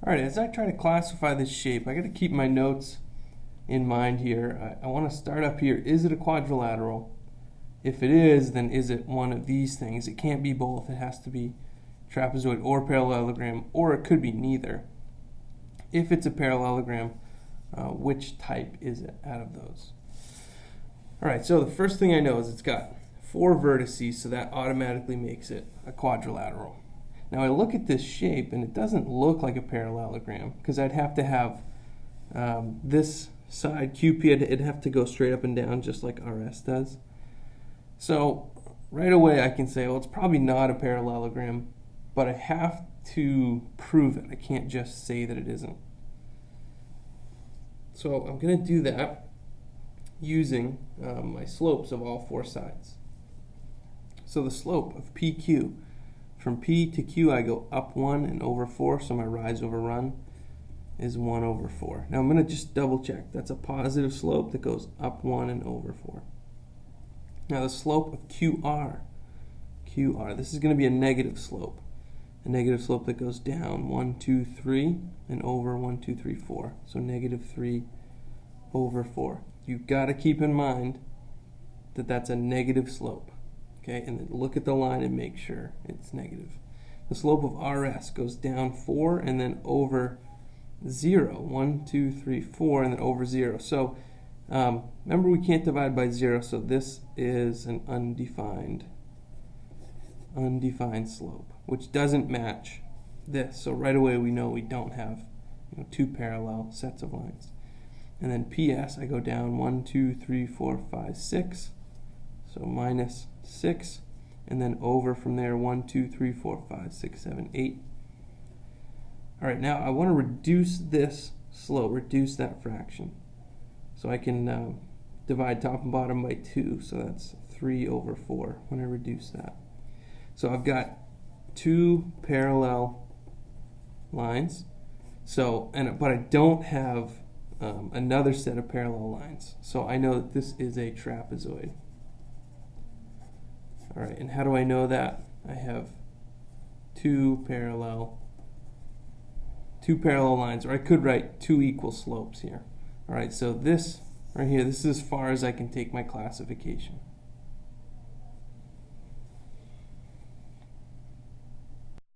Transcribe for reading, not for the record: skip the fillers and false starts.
Alright, as I try to classify this shape, I got to keep my notes in mind here. I want to start up here. Is it a quadrilateral? If it is, then is it one of these things? It can't be both. It has to be trapezoid or parallelogram, or it could be neither. If it's a parallelogram, which type is it out of those? Alright, so the first thing I know is it's got 4 vertices, so that automatically makes it a quadrilateral. Now I look at this shape and it doesn't look like a parallelogram because I'd have to have this side QP, it'd have to go straight up and down just like RS does. So right away I can say, well, it's probably not a parallelogram, but I have to prove it. I can't just say that it isn't. So I'm going to do that using my slopes of all 4 sides. So the slope of PQ, from P to Q I go up 1 and over 4, so my rise over run is 1 over 4. Now I'm going to just double check. That's a positive slope that goes up 1 and over 4. Now the slope of QR, this is going to be a negative slope. A negative slope that goes down 1, 2, 3 and over 1, 2, 3, 4. So negative 3 over 4. You've got to keep in mind that that's a negative slope. Okay, and then look at the line and make sure it's negative. The slope of RS goes down 4 and then over 0. 1, 2, 3, 4 and then over 0. So remember, we can't divide by 0, so this is an undefined slope, which doesn't match this. So right away we know we don't have 2 parallel sets of lines. And then PS, I go down 1, 2, 3, 4, 5, 6. So minus 6, and then over from there 1, 2, 3, 4, 5, 6, 7, 8. All right, now I want to reduce this slope, reduce that fraction. So I can divide top and bottom by 2, so that's 3 over 4 when I reduce that. So I've got 2 parallel lines, but I don't have another set of parallel lines. So I know that this is a trapezoid. All right, and how do I know that? I have 2 parallel lines, or I could write 2 equal slopes here. All right, so this right here, this is as far as I can take my classification.